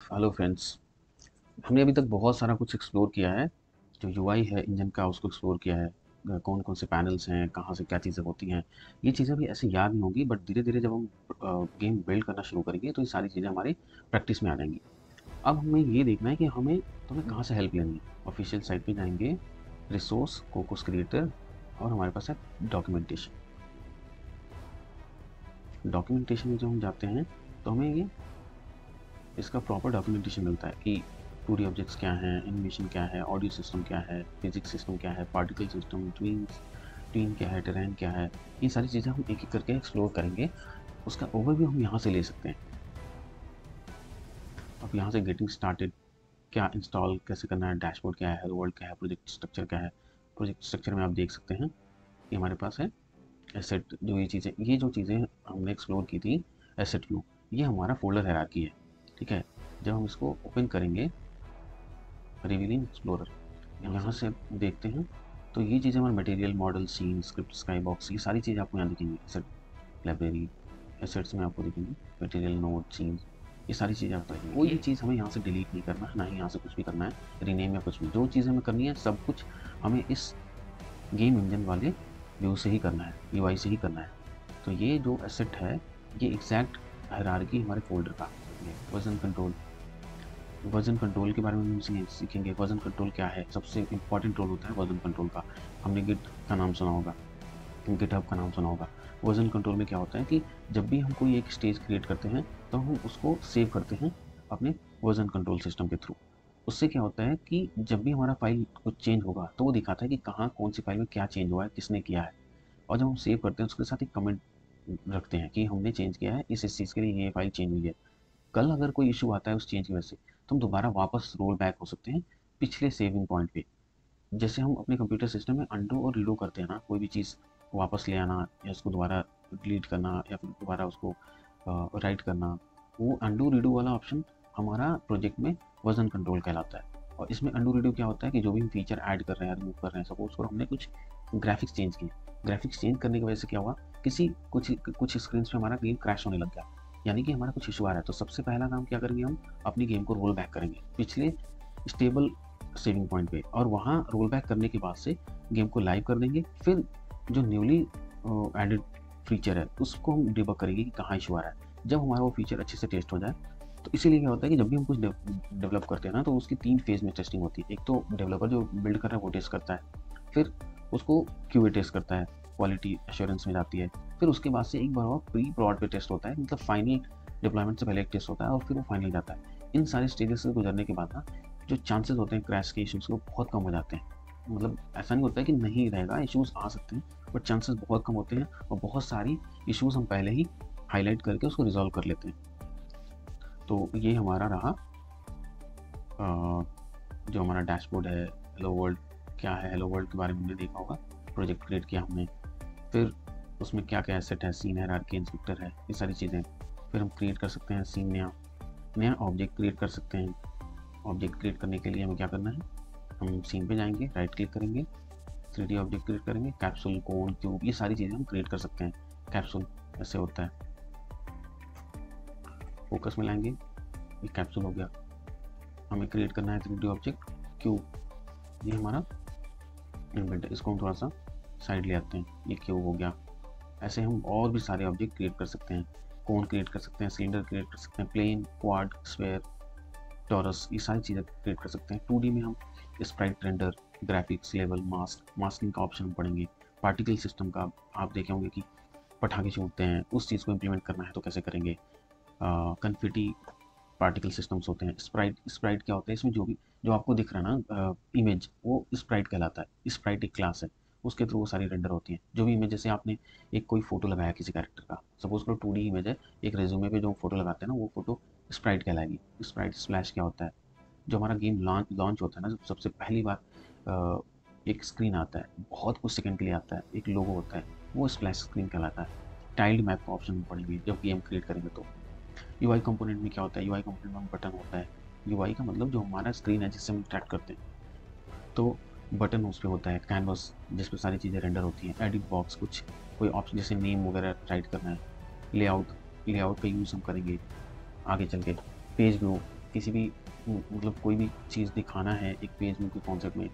Hello friends. हमने अभी तक बहुत सारा कुछ एक्सप्लोर किया है। जो यूआई है इंजन का उसको एक्सप्लोर किया है। कौन कौन से पैनल्स हैं, कहाँ से क्या चीज़ें होती हैं। ये चीज़ें अभी ऐसे याद नहीं होंगी, बट धीरे धीरे जब हम गेम बिल्ड करना शुरू करेंगे तो ये सारी चीज़ें हमारी प्रैक्टिस में आ जाएंगी। अब हमें ये देखना है कि हमें कहाँ से हेल्प लेनी है। ऑफिशियल साइट पे जाएंगे, रिसोर्स कोकोस क्रिएटर, और हमारे पास है डॉक्यूमेंटेशन। डॉक्यूमेंटेशन में जब हम जाते हैं तो हमें ये इसका प्रॉपर डॉक्यूमेंटेशन मिलता है कि 2D ऑब्जेक्ट्स क्या हैं, एनिमेशन क्या है, ऑडियो सिस्टम क्या है, फिजिक्स सिस्टम क्या है, पार्टिकल सिस्टम, ट्वीन क्या है, टेरेन क्या है। ये सारी चीज़ें हम एक एक करके एक्सप्लोर करेंगे। उसका ओवरव्यू हम यहाँ से ले सकते हैं। अब यहाँ से गेटिंग स्टार्टेड, क्या इंस्टॉल कैसे करना है, डैशबोर्ड क्या है, हेलो वर्ल्ड क्या है, प्रोजेक्ट स्ट्रक्चर क्या है। प्रोजेक्ट स्ट्रक्चर में आप देख सकते हैं कि हमारे पास है एसेट। ये जो चीज़ें हमने एक्सप्लोर की थी, एसेट व्यू, ये हमारा फोल्डर हायरार्की है। ठीक है। जब हम इसको ओपन करेंगे, रिवीलिंग एक्सप्लोरर, यहाँ से देखते हैं तो ये चीज़ें हमारे material, model, scene, script, sky box, ये सारी चीज़ें आपको यहाँ दिखेंगी। एसेट लाइब्रेरी, एसेट्स में आपको दिखेंगी मटेरियल, नोड, सीन, ये सारी चीज़ें आपको दिखेंगी। कोई भी चीज़ हमें यहाँ से डिलीट नहीं करना है, ना ही यहाँ से कुछ भी करना है, रीनेम या कुछ भी। जो चीज़ें हमें करनी है सब कुछ हमें इस गेम इंजन वाले व्यू से ही करना है, यूआई से ही करना है। तो ये जो एसेट है, ये एग्जैक्ट हायरार्की हमारे फोल्डर का। वर्जन कंट्रोल, वर्जन कंट्रोल के बारे में हम सीखेंगे। वर्जन कंट्रोल क्या है, सबसे इंपॉर्टेंट रोल होता है वर्जन कंट्रोल का। हमने गिट का नाम सुना होगा, गिटहब का नाम सुना होगा। वर्जन कंट्रोल में क्या होता है कि जब भी हम कोई एक स्टेज क्रिएट करते हैं तो हम उसको सेव करते हैं अपने वर्जन कंट्रोल सिस्टम के थ्रू। उससे क्या होता है कि जब भी हमारा फाइल कुछ चेंज होगा तो वो दिखाता है कि कहाँ कौन सी फाइल में क्या चेंज हुआ है, किसने किया है। और जब हम सेव करते हैं उसके साथ एक कमेंट रखते हैं कि हमने चेंज किया है, इस चीज़ के लिए ये फाइल चेंज हुई है। कल अगर कोई इशू आता है उस चेंज की वजह से, तो हम दोबारा वापस रोल बैक हो सकते हैं पिछले सेविंग पॉइंट पे। जैसे हम अपने कंप्यूटर सिस्टम में अंडू और रीडू करते हैं ना, कोई भी चीज़ वापस ले आना या उसको दोबारा डिलीट करना या फिर दोबारा उसको राइट करना, वो अंडू रीडू वाला ऑप्शन हमारा प्रोजेक्ट में वर्जन कंट्रोल कहलाता है। और इसमें अंडू रीडू क्या होता है कि जो भी हम फीचर ऐड कर रहे हैं, रिमूव कर रहे हैं, सपोज करो हमने कुछ ग्राफिक्स चेंज किए। ग्राफिक्स चेंज करने की वजह से क्या हुआ, कुछ कुछ स्क्रीन पे हमारा गेम क्रैश होने लग गया, यानी कि हमारा कुछ इशू आ रहा है। तो सबसे पहला काम क्या करेंगे, हम अपनी गेम को रोल बैक करेंगे पिछले स्टेबल सेविंग पॉइंट पे, और वहाँ रोल बैक करने के बाद से गेम को लाइव कर देंगे। फिर जो न्यूली एडेड फीचर है उसको हम डिबग करेंगे कि कहाँ इशू आ रहा है। जब हमारा वो फीचर अच्छे से टेस्ट हो जाए, तो इसीलिए क्या होता है कि जब भी हम कुछ डेवलप करते हैं ना, तो उसकी 3 फेज़ में टेस्टिंग होती है। एक तो डेवलपर जो बिल्ड कर रहा है वो टेस्ट करता है, फिर उसको क्यूए टेस्ट करता है, क्वालिटी एश्योरेंस में जाती है, फिर उसके बाद से एक बार और प्री प्रोड पे टेस्ट होता है, मतलब फाइनल डिप्लॉयमेंट से पहले एक टेस्ट होता है और फिर वो फाइनल जाता है। इन सारे स्टेजेस से गुजरने के बाद ना, जो चांसेस होते हैं क्रैश के इश्यूज़ के, वो बहुत कम हो जाते हैं। मतलब ऐसा नहीं होता है कि नहीं रहेगा, इश्यूज़ आ सकते हैं, बट चांसेस बहुत कम होते हैं और बहुत सारी इश्यूज़ हम पहले ही हाईलाइट करके उसको रिजॉल्व कर लेते हैं। तो ये हमारा रहा जो हमारा डैशबोर्ड है। हेलो वर्ल्ड क्या है, हेलो वर्ल्ड के बारे में हमने देखा होगा, प्रोजेक्ट क्रिएट किया हमने। फिर उसमें क्या क्या एसेट है, सीन हायरार्की, इंस्पेक्टर है, ये सारी चीज़ें। फिर हम क्रिएट कर सकते हैं सीन, नया नया ऑब्जेक्ट क्रिएट कर सकते हैं। ऑब्जेक्ट क्रिएट करने के लिए हमें क्या करना है, हम सीन पे जाएंगे, राइट क्लिक करेंगे, 3D ऑब्जेक्ट क्रिएट करेंगे, कैप्सूल, कोन, क्यूब, ये सारी चीज़ें हम क्रिएट कर सकते हैं। कैप्सूल ऐसे होता है, फोकस में लाएंगे, ये कैप्सूल हो गया। हमें क्रिएट करना है 3D ऑब्जेक्ट क्यूब, ये हमारा इन्वेंट है। इसको हम थोड़ा सा साइड ले आते हैं, ये क्यूब हो गया। ऐसे हम और भी सारे ऑब्जेक्ट क्रिएट कर सकते हैं। कोन क्रिएट कर सकते हैं, सिलेंडर क्रिएट कर सकते हैं, प्लेन, क्वाड, स्फेयर, टॉरस, ये सारी चीज़ें क्रिएट कर सकते हैं। 2D में हम Sprite, render, graphics, level, masking का ऑप्शन पढ़ेंगे। पार्टिकल सिस्टम का आप देखे होंगे कि पटाखे छूटते हैं, उस चीज़ को इम्प्लीमेंट करना है तो कैसे करेंगे। कन्फिटी पार्टिकल सिस्टम्स होते हैं। स्प्राइट क्या होता है, इसमें जो आपको दिख रहा है ना इमेज, वो स्प्राइट कहलाता है। स्प्राइट एक क्लास है, उसके थ्रू वो सारी रेंडर होती हैं। जो भी इमेज, जैसे आपने एक कोई फोटो लगाया किसी कैरेक्टर का, सपोज करो 2D इमेज है, एक रेज्यूमे पे जो फोटो लगाते हैं ना, वो फोटो स्प्राइट कहलाएगी। स्प्राइट स्प्लैश क्या होता है, जो हमारा गेम लॉन्च होता है ना, जब सबसे पहली बार एक स्क्रीन आता है, बहुत कुछ सेकंड के लिए आता है, एक लोगो होता है, वो स्प्लैश स्क्रीन कहलाता है। टाइल्ड मैप का ऑप्शन पड़ेंगे जब गेम क्रिएट करेंगे तो। यूआई कंपोनेंट में क्या होता है, यूआई कंपोनेंट में बटन होता है। यूआई का मतलब जो हमारा स्क्रीन है जिससे हम इंटरेक्ट करते हैं, तो बटन उस पर होता है। कैनवस जिस पर सारी चीज़ें रेंडर होती हैं। एडिट बॉक्स, कुछ कोई ऑप्शन जैसे नेम वगैरह राइट करना है। लेआउट, लेआउट का यूज़ हम करेंगे आगे चल के। पेज व्यू, किसी भी मतलब कोई भी चीज़ दिखाना है एक पेज में, कोई कॉन्सेप्ट में,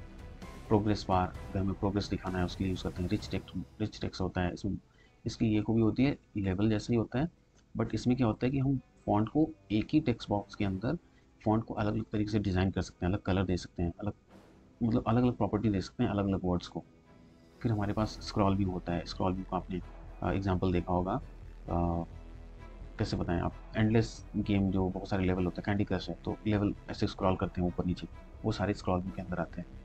प्रोग्रेस बार, अगर हमें प्रोग्रेस दिखाना है उसके लिए यूज़ करते हैं। रिच टेक्स्ट होता है इसमें। इसकी ये खूबी होती है, लेवल जैसा ही होता है, बट इसमें क्या होता है कि हम फ़ॉन्ट को एक ही टेक्स्ट बॉक्स के अंदर फ़ॉन्ट को अलग अलग तरीके से डिज़ाइन कर सकते हैं, अलग कलर दे सकते हैं, अलग मतलब अलग अलग प्रॉपर्टी दे सकते हैं अलग अलग वर्ड्स को। फिर हमारे पास स्क्रॉल व्यू होता है। स्क्रॉल व्यू का आपने एग्जाम्पल देखा होगा। कैसे बताएं आप, एंडलेस गेम जो बहुत सारे लेवल होते हैं, कैंडी क्रश है, तो लेवल ऐसे स्क्रॉल करते हैं ऊपर नीचे, वो सारे स्क्रॉल व्यू के अंदर आते हैं।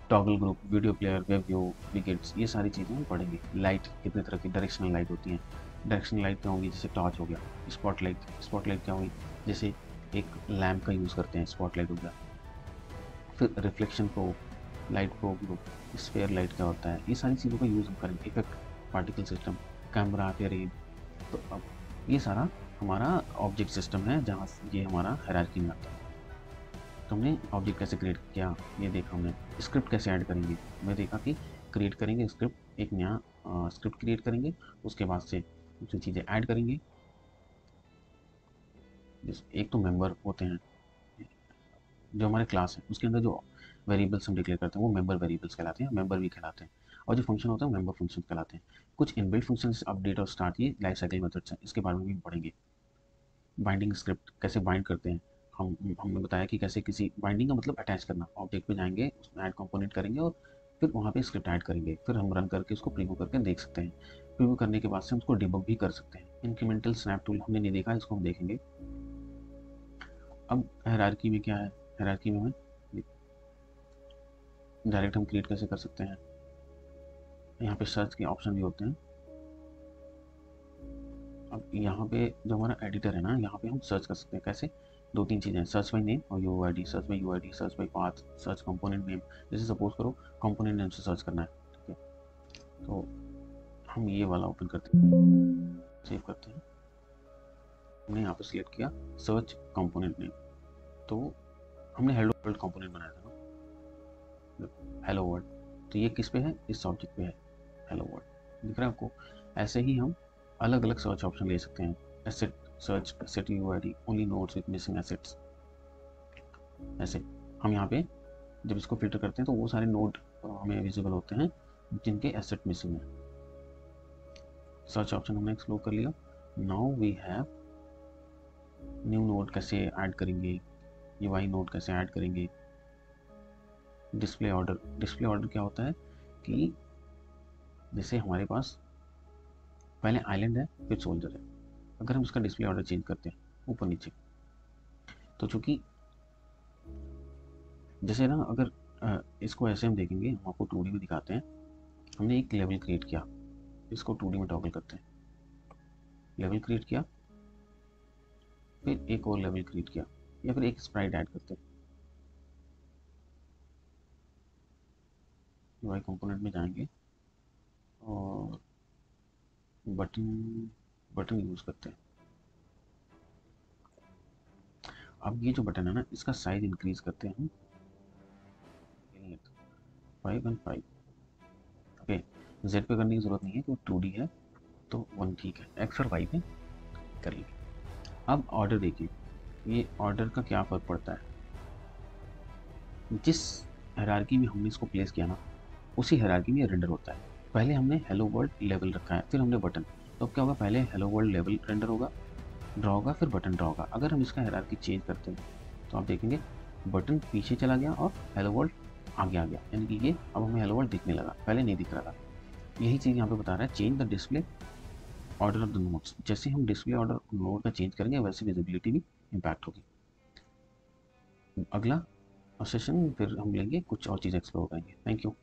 Toggle group, video player, web view, wickets, ये सारी चीज़ें हम पढ़ेंगे। लाइट, कितने तरह की डायरेक्शनल लाइट होती हैं। डायरेक्शनल लाइट क्या होगी, जैसे टॉर्च हो गया। स्पॉटलाइट क्या होगी, जैसे एक लैम्प का यूज़ करते हैं, स्पॉटलाइट हो गया। फिर reflection probe, light probe group, sphere light क्या होता है, ये सारी चीज़ों का यूज़ हम करेंगे। Effect, particle system, camera, terrain. तो अब ये सारा हमारा ऑब्जेक्ट सिस्टम है, जहाँ ये हमारा हायरार्की में आता है। तो हमने ऑब्जेक्ट कैसे क्रिएट किया ये देखा हमने। स्क्रिप्ट कैसे ऐड करेंगे, मैं देखा कि क्रिएट करेंगे स्क्रिप्ट, एक नया स्क्रिप्ट क्रिएट करेंगे, उसके बाद से जो चीज़ें ऐड करेंगे। एक तो मेंबर होते हैं, जो हमारे क्लास है उसके अंदर जो वेरिएबल्स हम डिक्लेयर करते हैं वो मेंबर वेरिएबल्स कहलाते हैं, मेंबर भी कहलाते हैं। और जो फंक्शन होता है मेंबर फंक्शन कहलाते हैं। कुछ इनबिल्ट फंक्शन अपडेट और स्टार्ट, ये लाइफ साइकिल मेथड्स हैं, इसके बारे में भी पढ़ेंगे। बाइंडिंग स्क्रिप्ट कैसे बाइंड करते हैं, हमने बताया कि कैसे किसी बाइंडिंग का मतलब अटैच करना। ऑब्जेक्ट पे जाएंगे, उसमें ऐड कंपोनेंट करेंगे और फिर वहाँ पे स्क्रिप्ट ऐड करेंगे, फिर हम रन करके उसको प्रीव्यू करके देख सकते हैं। प्रीव्यू करने के बाद से हम उसको डिबग भी कर सकते हैं। इंक्रीमेंटल स्नैप टूल हमने नहीं देखा, इसको हम देखेंगे। अब हायरार्की में क्या है, हायरार्की में हमें डायरेक्ट हम क्रिएट कैसे कर सकते हैं। यहाँ पे सर्च के ऑप्शन भी होते हैं। अब यहाँ पे जो हमारा एडिटर है ना, यहाँ पे हम सर्च कर सकते हैं। कैसे, दो तीन चीज़ें हैं, सर्च बाई नेम और you I D. Search by you I D, search by path, search component name. जैसे सपोज करो कंपोनेंट नेम से सर्च करना है, ठीक है, तो हम ये वाला ओपन करते हैं, सेव करते हैं। हमने यहाँ पे सिलेक्ट किया सर्च कंपोनेंट नेम, तो हमने हेलो वर्ल्ड कंपोनेंट बनाया था ना, हेलो वर्ल्ड। तो ये किस पे है, इस ऑब्जेक्ट पे है, हेलो वर्ल्ड, दिख रहा है आपको। ऐसे ही हम अलग अलग सर्च ऑप्शन ले सकते हैं। Asset search, asset you I D, only nodes with missing assets. ऐसे हम यहाँ पे जब इसको फिल्टर करते हैं तो वो सारे नोड हमें विजिबल होते हैं जिनके एसेट मिसिंग है। सर्च ऑप्शन हमने एक्सप्लोर कर लिया। Now we have new node कैसे ऐड करेंगे, यूआई नोड कैसे ऐड करेंगे। डिस्प्ले ऑर्डर, डिस्प्ले ऑर्डर क्या होता है कि जैसे हमारे पास पहले आइलैंड है फिर सोल्जर है, अगर हम इसका डिस्प्ले ऑर्डर चेंज करते हैं ऊपर नीचे, तो चूंकि जैसे ना अगर इसको ऐसे हम देखेंगे, हम आपको 2D में दिखाते हैं। हमने एक लेवल क्रिएट किया, इसको 2D में टॉगल करते हैं। लेवल क्रिएट किया, फिर एक और लेवल क्रिएट किया, या फिर एक स्प्राइट ऐड करते हैं। यूआई कंपोनेंट में जाएंगे और बटन बटन यूज़ करते हैं। अब ये जो बटन है ना, इसका साइज इंक्रीज करते हैं हम 5 and 5। ओके, जेड पे करने की ज़रूरत नहीं है क्योंकि 2D है, तो 1 ठीक है। एक्स और वाई पे कर लेंगे। अब ऑर्डर देखिए, ये ऑर्डर का क्या फ़र्क पड़ता है। जिस हायरार्की में हमने इसको प्लेस किया ना, उसी हायरार्की में रेंडर होता है। पहले हमने हेलो वर्ल्ड लेवल रखा है, फिर हमने बटन, तो अब क्या होगा, पहले हेलो वर्ल्ड लेवल रेंडर होगा, ड्रॉ होगा, फिर बटन ड्रॉ होगा। अगर हम इसका हायरार्की चेंज करते हैं तो आप देखेंगे बटन पीछे चला गया और हेलो वर्ल्ड आगे आ गया, यानी कि ये अब हमें हेलो वर्ल्ड दिखने लगा, पहले नहीं दिख रहा था। यही चीज़ यहाँ पे बता रहा है, change the display order of the nodes. जैसे हम डिस्प्ले ऑर्डर नोड का चेंज करेंगे वैसे विजिबिलिटी भी इम्पैक्ट होगी। अगला सेशन फिर हम लेंगे, कुछ और चीज़ एक्सप्लोर करेंगे। Thank you.